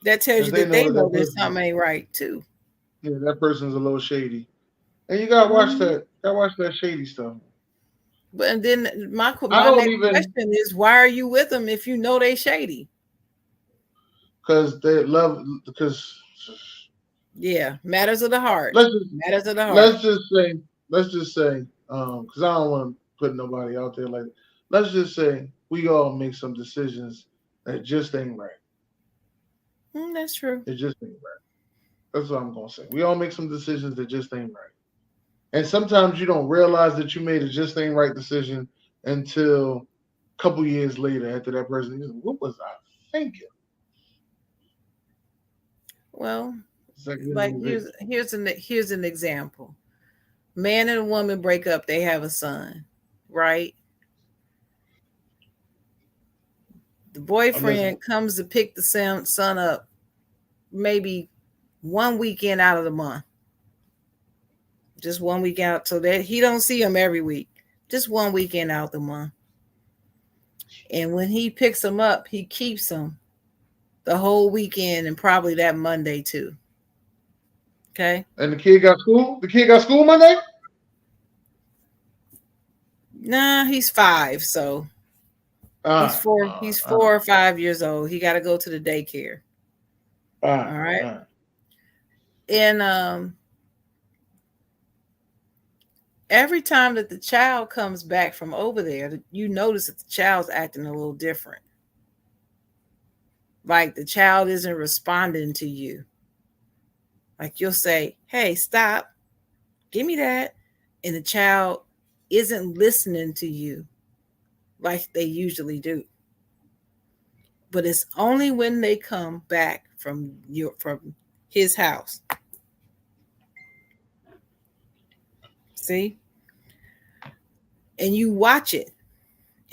That tells Because you they that know they that know that there's person, something ain't right too. yeah, that person's a little shady, and you gotta watch Mhm. that. Gotta watch that shady stuff. But and then I my don't next even question is, why are you with them if you know they shady? because they love because Yeah, matters of the heart. let's just Matters of the heart. let's just say let's just say because I don't want to put nobody out there like let's just say we all make some decisions that just ain't right. That's true. It just ain't right. That's what I'm gonna say. We all make some decisions that just ain't right. And sometimes you don't realize that you made a just ain't right decision until a couple years later after that person. What was I thinking? Well, It's like like getting evicted. here's an example. Man and a woman break up. They have a son, right? The I'm listening. boyfriend comes to pick the son up maybe one weekend out of the month, just one week out, so that he don't see him every week, just one weekend out the month. And when he picks him up, he keeps him the whole weekend and probably that Monday too. Okay. And the kid got school. The kid got school Monday. Nah, he's 5, so All he's right, four. all right, He's all right, 4 or 5 years old. He got to go to the daycare. all right, All right. all right. And every time that the child comes back from over there, you notice that the child's acting a little different. Like the child isn't responding to you. Like you'll say, "Hey, stop. Give me that." And the child isn't listening to you like they usually do. But it's only when they come back from his house. See? And you watch it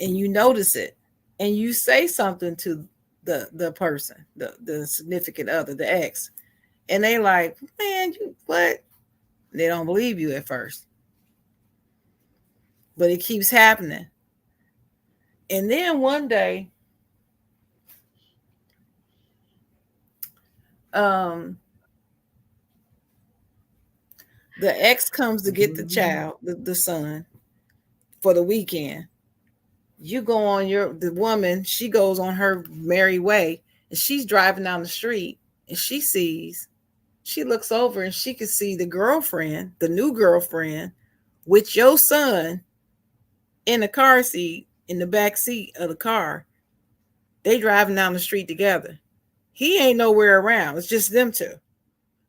and you notice it and you say something to the person, the significant other, the ex, and they like, man, you what? They don't believe you at first, but it keeps happening. And then one day, um, the ex comes to get the child, the son, for the weekend. You go on the woman, she goes on her merry way, and she's driving down the street, and she looks over and she can see the girlfriend, the new girlfriend, with your son in the car seat, in the back seat of the car. They driving down the street together. He ain't nowhere around. It's just them two,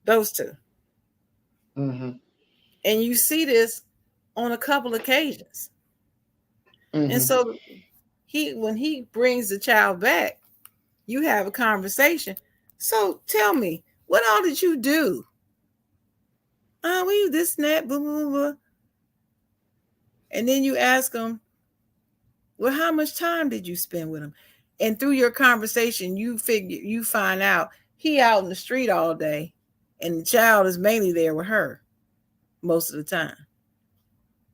those two. Mm-hmm. And you see this on a couple occasions. And Mm-hmm. so when he brings the child back, you have a conversation. So tell me, what all did you do? We this and that, blah, blah, blah, blah. And then you ask them, well, how much time did you spend with him? And through your conversation, you find out he out in the street all day, and the child is mainly there with her most of the time.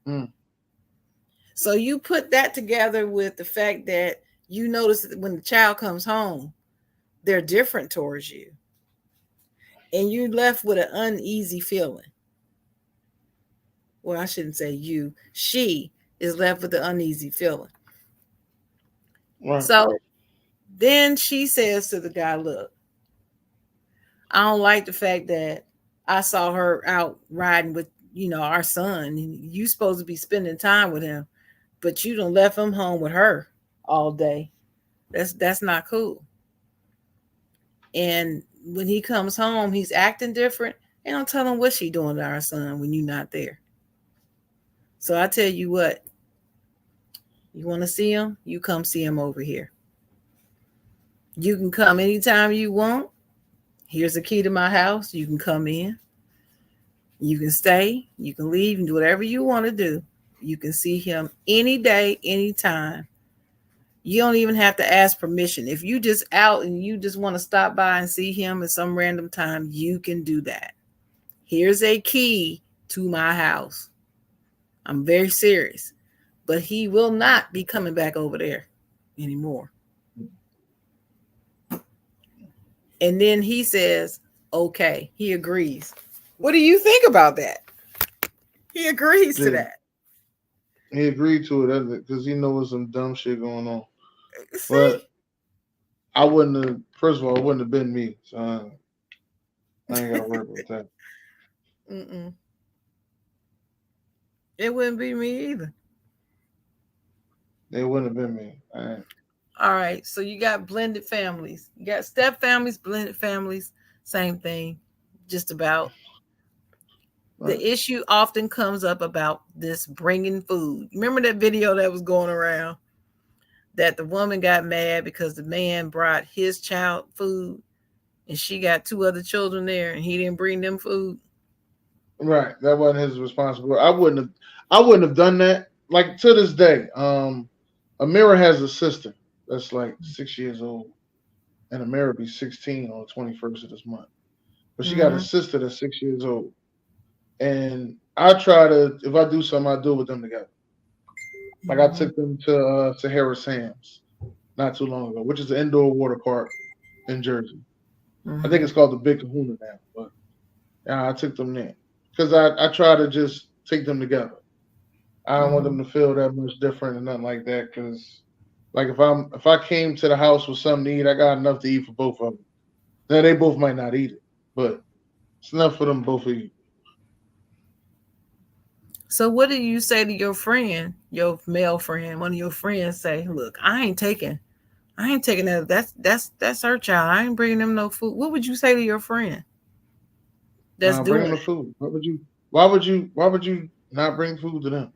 Mm. So you put that together with the fact that you notice that when the child comes home, they're different towards you, and you're left with an uneasy feeling. Well, I shouldn't say you. She is left with an uneasy feeling. Right. So then she says to the guy, "Look, I don't like the fact that I saw her out riding with, our son. And you supposed to be spending time with him, but you done left him home with her all day. That's not cool. And when he comes home, he's acting different. And don't tell him what she doing to our son when you're not there. So I tell you what, you want to see him? You come see him over here. You can come anytime you want. Here's the key to my house. You can come in. You can stay. You can leave and do whatever you want to do. You can see him any day, anytime. You don't even have to ask permission. If you just out and you just want to stop by and see him at some random time, you can do that. Here's a key to my house. I'm very serious. But he will not be coming back over there anymore. And then he says, okay, he agrees. What do you think about that? He agrees to that. He agreed to it because he knows some dumb shit going on. See? But I wouldn't have. First of all, it wouldn't have been me. So I ain't got to worry about that. Mm-mm. It wouldn't be me either. It wouldn't have been me. All right. So you got blended families. You got step families, blended families, same thing, just about. Right. The issue often comes up about this bringing food. Remember that video that was going around that the woman got mad because the man brought his child food and she got two other children there and he didn't bring them food? Right. That wasn't his responsibility. I wouldn't have done that. Like to this day, Amira has a sister that's like 6 years old, and Amira be 16 on the 21st of this month. But she got a sister that's 6 years old, and I try to, if I do something, I do it with them together. Like I took them to Sahara Sam's not too long ago, which is an indoor water park in Jersey. I think it's called the Big Kahuna now, but I took them there because I try to just take them together. I don't want them to feel that much different and nothing like that. Because, like, if I came to the house with something to eat, I got enough to eat for both of them. Now they both might not eat it, but it's enough for them both to eat. So what do you say to your friend, your male friend, one of your friends say, "Look, I ain't taking that. That's her child. I ain't bringing them no food." What would you say to your friend that's Bring doing them the it? food. Why would you not bring food to them?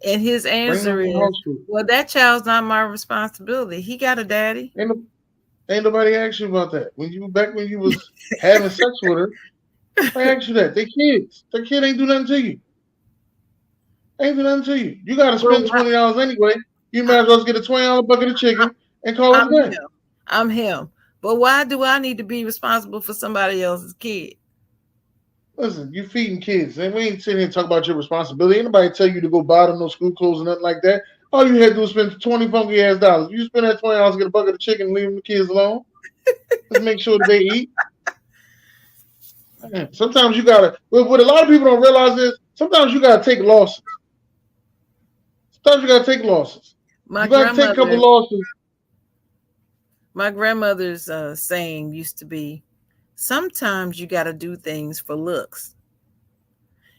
And his Bring answer them the is, house food. "Well, that child's not my responsibility. He got a daddy." Ain't, no, ain't nobody asked you about that. When you was having sex with her, I asked you that. They kids. The kid ain't do nothing to you. Ain't do nothing to you. You got to Well, spend $20 anyway. You I, might as well get a $20 bucket of chicken and call it I'm a day. him. I'm him. But why do I need to be responsible for somebody else's kid? Listen, you feeding kids, and we ain't sitting here talking about your responsibility. Ain't nobody tell you to go buy them no school clothes or nothing like that. All you had to do was spend 20 funky ass dollars. You spend that $20, get a bucket of chicken, and leave the kids alone. Just make sure that they eat. Man, sometimes you gotta. What a lot of people don't realize is sometimes you gotta take losses. Sometimes you gotta take losses. My You gotta take a couple grandmother, losses. my grandmother's saying used to be, "Sometimes you got to do things for looks,"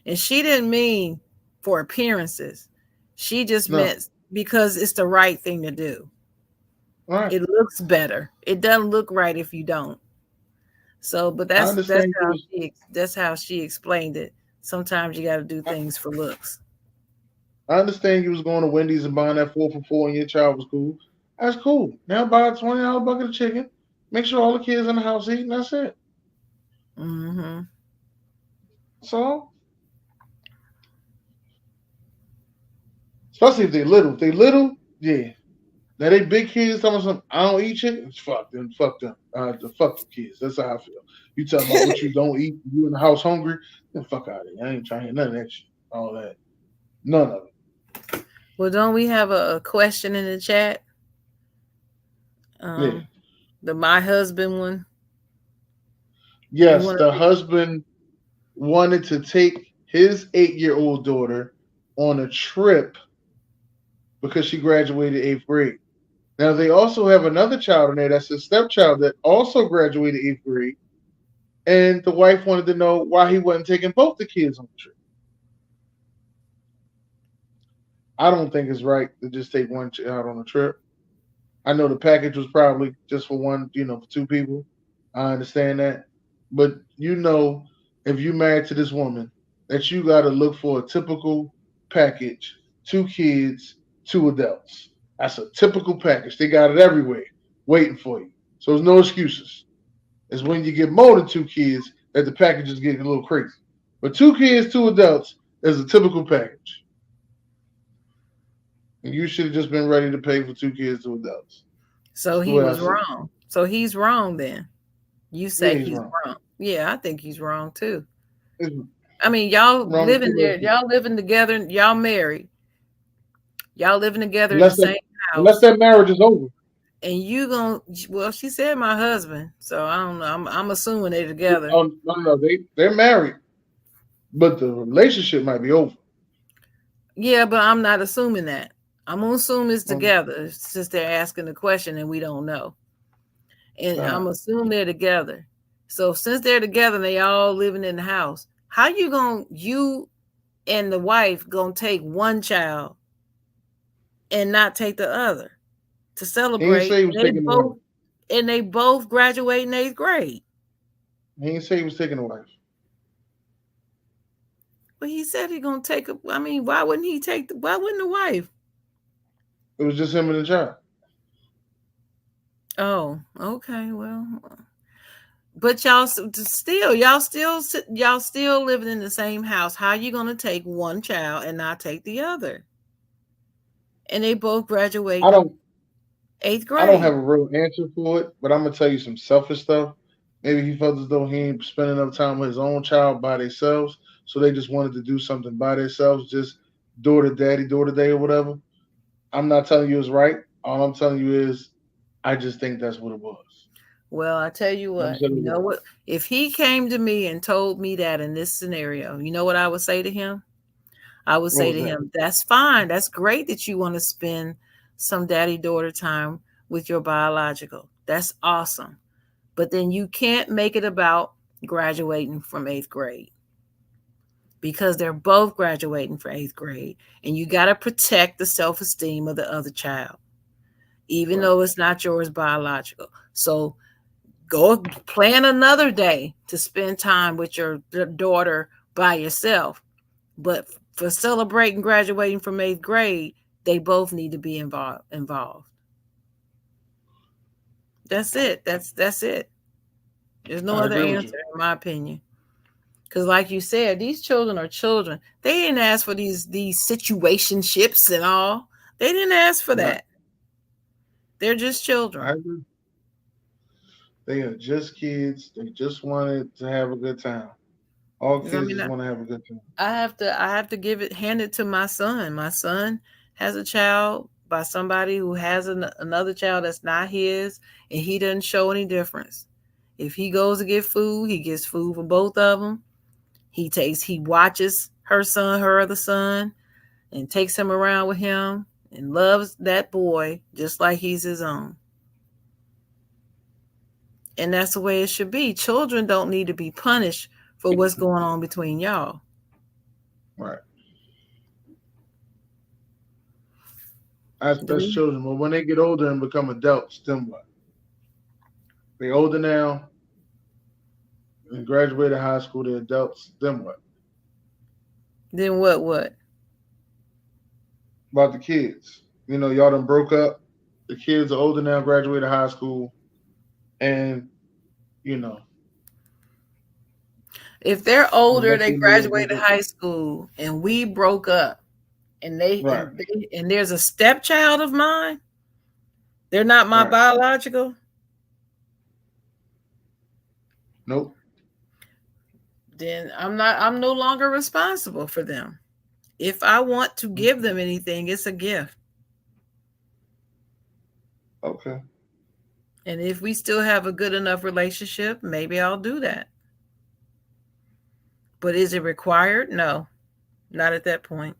and she didn't mean for appearances. She just No, meant because it's the right thing to do. all right. It looks better. It doesn't look right if you don't. So, but I that's understand you how was. she explained it. Sometimes you got to do I, things for looks. I understand you was going to Wendy's and buying that 4 for $4, and your child was cool. That's cool. Now buy a $20 bucket of chicken. Make sure all the kids in the house eat, and that's it. Mm-hmm. So, especially if they little. If they little, yeah. Now they big kids talking about something. I don't eat chicken. It's fuck them. Fuck them. Fuck the kids. That's how I feel. You talking about what you don't eat? You in the house hungry? Then fuck out of here. I ain't trying to hear none of that shit. All that. None of it. Well, don't we have a question in the chat? Yeah. Um, the my husband one. You Yes, want the to? husband wanted to take his 8-year-old daughter on a trip because she graduated 8th grade. Now they also have another child in there that's a stepchild that also graduated 8th grade, and the wife wanted to know why he wasn't taking both the kids on the trip. I don't think it's right to just take one child on a trip. I know the package was probably just for one, for 2 people. I understand that. But if you married to this woman, that you got to look for a typical package: 2 kids, 2 adults. That's a typical package. They got it everywhere waiting for you. So there's no excuses. It's when you get more than 2 kids that the packages get a little crazy. But 2 kids, 2 adults is a typical package. And you should have just been ready to pay for 2 kids, 2 adults. So That's the he way I was see it. wrong. So he's wrong then. You Yeah, say he's he's wrong. wrong. Yeah, I think he's wrong too. It's I mean, y'all wrong with living two there, left feet. y'all living together, y'all married, y'all living together in the Unless that same unless house, that marriage is over. and you gonna well, she said my husband, so I don't know. I'm assuming they're together. No, no, they're married, but the relationship might be over. Yeah, but I'm not assuming that. I'm gonna assume it's Um, together since they're asking the question and we don't know. And uh, I'm assuming they're together. So since they're together and they all living in the house, how you and the wife gonna take one child and not take the other to he didn't celebrate? say he was taking the wife. And they both graduate in 8th grade. He didn't say he was taking the wife. But he said he gonna take a. I mean, why wouldn't he take? Why wouldn't the wife? It was just him and the child. Oh, okay. Well, but y'all still living in the same house. How you gonna take one child and not take the other? And they both I graduating don't eighth I don't grade. have a real answer for it, but I'm gonna tell you some selfish stuff. Maybe he felt as though he ain't spending enough time with his own child by themselves, so they just wanted to do something by themselves, just daughter daddy, daughter day or whatever. I'm not telling you it's right. All I'm telling you is I just think that's what it was. Well, I tell you Never what. said You it know was. what? If he came to me and told me that in this scenario, you know what I would say to him? I would What say was to that? him, "That's fine. That's great that you want to spend some daddy daughter time with your biological. That's awesome. But then you can't make it about graduating from 8th grade because they're both graduating from 8th grade. And you got to protect the self esteem of the other child, even Right. though it's not yours biological. So go plan another day to spend time with your daughter by yourself. But for celebrating graduating from 8th grade, they both need to be involved. That's it. That's it. There's no I other agree with you. answer, in my opinion. Because, like you said, these children are children. They didn't ask for these situationships and all. They didn't ask for Right. that. They're just children. I agree. They are just kids. They just wanted to have a good time. All 'Cause, I kids mean, just want to have a good time. I have to hand it to my son. My son has a child by somebody who has another child that's not his, and he doesn't show any difference. If he goes to get food, he gets food for both of them. He watches her other son, and takes him around with him and loves that boy just like he's his own. And that's the way it should be. Children don't need to be punished for what's going on between y'all. Right. That's children. But when they get older and become adults, then what? They older now and graduated high school. They're adults. Then what? Then what? About the kids. Y'all done broke up. The kids are older now, graduated high school, and you know, If they're the older, next they thing you know, y'all graduated broke up. high school and we broke up, and they Right. and they, and there's a stepchild of mine, they're not my Right. biological, Nope. then I'm no longer responsible for them. If I want to give them anything, it's a gift. Okay. And if we still have a good enough relationship, maybe I'll do that. But is it required? No, not at that point.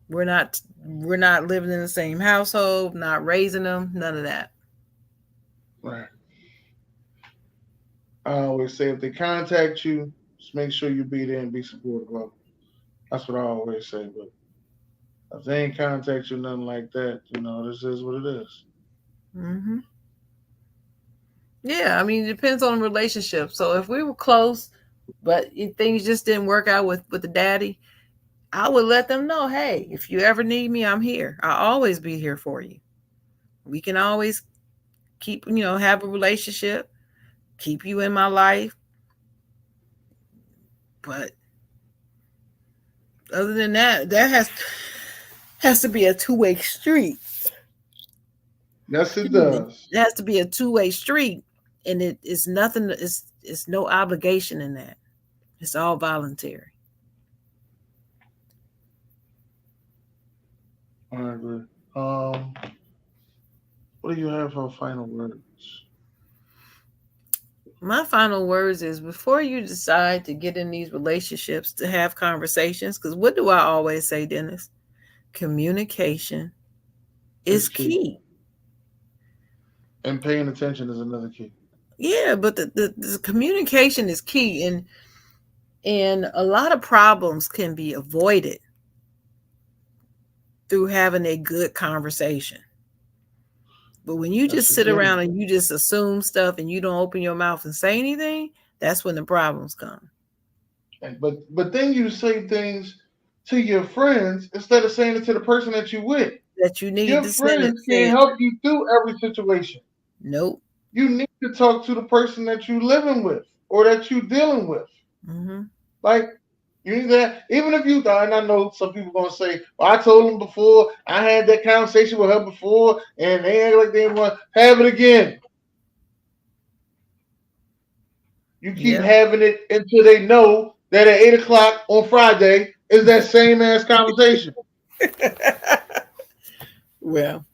We're not we're not living in the same household, not raising them, none of that. Right. I always say if they contact you, just make sure you be there and be supportive of them. That's what I always say. But if they ain't contact you, nothing like that, this is what it is. Hmm. Yeah, I mean, it depends on the relationship. So if we were close, but things just didn't work out with the daddy, I would let them know, hey, if you ever need me, I'm here. I'll always be here for you. We can always keep, have a relationship, keep you in my life. But other than that, that has to be a two-way street. Yes, it It does. has to be a two-way street, and it's nothing. It's no obligation in that. It's all voluntary. I agree. Um, what do you have for final words? My final words is before you decide to get in these relationships, to have conversations, because what do I always say, Dennis? Communication It's is key. key. And paying attention is another key. Yeah, but the communication is key, and a lot of problems can be avoided through having a good conversation. But when you Yes, just it sit can. around and you just assume stuff and you don't open your mouth and say anything, that's when the problems come. But then you say things to your friends instead of saying it to the person that you with. That you need Your to send it, friends say can't it. help you through every situation. Nope. You need to talk to the person that you living with or that you dealing with. Hmm. Like you need that. Even if you die, and I know some people gonna say, "Well, I told them before. I had that conversation with her before, and they act like they want to have it again." You keep Yeah. having it until they know that at 8 o'clock on Friday is that same ass conversation. Well,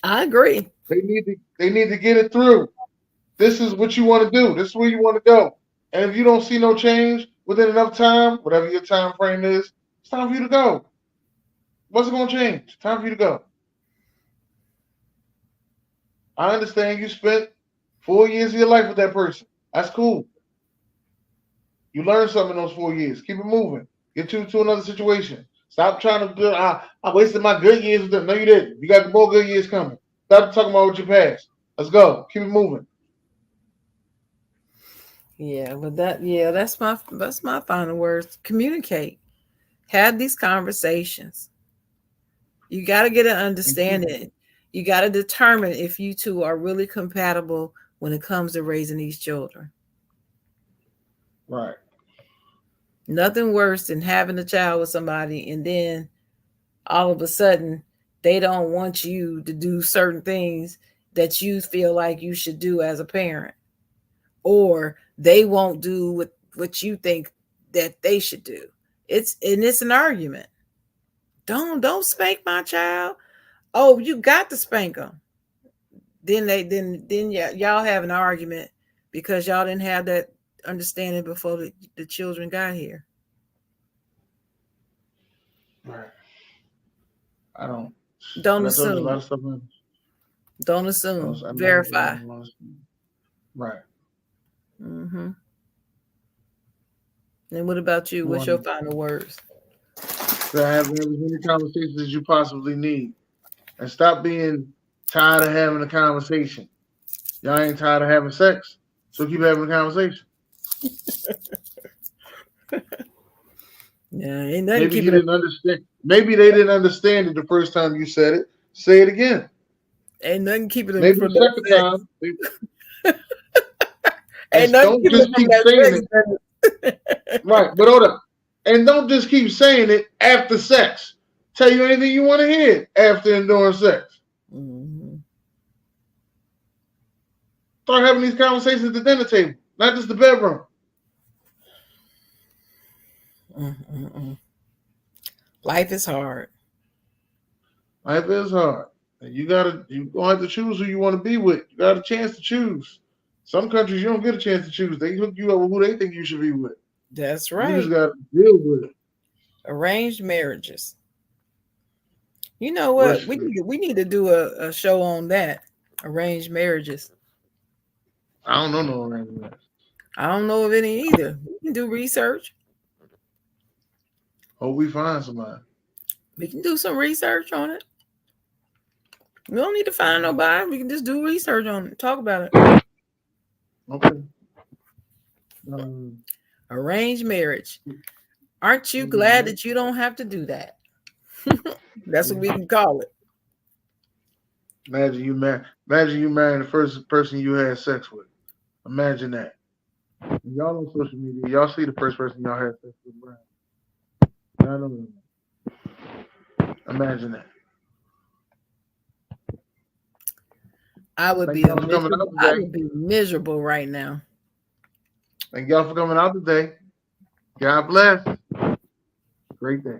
I agree. They need to get it through. This is what you want to do. This is where you want to go. And if you don't see no change within enough time, whatever your time frame is, it's time for you to go. What's it gonna change? Time for you to go. I understand you spent 4 years of your life with that person. That's cool. You learned something in those 4 years. Keep it moving. Get you to another situation. Stop trying to do. I wasted my good years with them. No, you didn't. You got more good years coming. Stop talking about what you passed. Let's go. Keep it moving. Yeah, but that's my final words. Communicate. Have these conversations. You got to get an And keep understanding. You got to determine if you two are really compatible when it comes to raising these children. right. Nothing worse than having a child with somebody and then all of a sudden they don't want you to do certain things that you feel like you should do as a parent, or they won't do what you think that they should do. It's an argument. Don't spank my child. Oh, you got to spank them. Then y'all have an argument because y'all didn't have that understanding before the children got here. Right. I don't. Don't Like I told you, a lot assume. of stuff. Don't assume. I never Verify. really right. Hmm. And what about you? You What's want your final words? to have as many conversations as you possibly need, and stop being tired of having a conversation. Y'all ain't tired of having sex, so keep having a conversation. Yeah, ain't nothing Maybe you keeping it. didn't understand. Maybe they didn't understand it the first time you said it. Say it again. Ain't nothing keeping them Maybe from the that second sex. time, Ain't and nothing don't keeping them just from keep saying it. that sex. Right, but hold up. And don't just keep saying it after sex. Tell you anything you want to hear after and during sex. Hmm. Start having these conversations at the dinner table, not just the bedroom. Life is hard. Life is hard. And you gonna have to choose who you want to be with. You got a chance to choose. Some countries you don't get a chance to choose. They hook you up with who they think you should be with. That's You just right. got to deal with it. Arranged marriages. You know what? What's We need to do a show on that. Arranged marriages. I don't know no arrangement. I don't know of any either. We can do research. Hope we find somebody. We can do some research on it. We don't need to find nobody. We can just do research on it. Talk about it. Okay. Arranged marriage. Aren't you glad that you don't have to do that? That's what we can call it. Imagine you marrying the first person you had sex with. Imagine that. And y'all on social media, y'all see the first person y'all had sex with, Brian. Y'all know that. Imagine that. I would be miserable right now. Thank y'all for coming out today. God bless. Great day.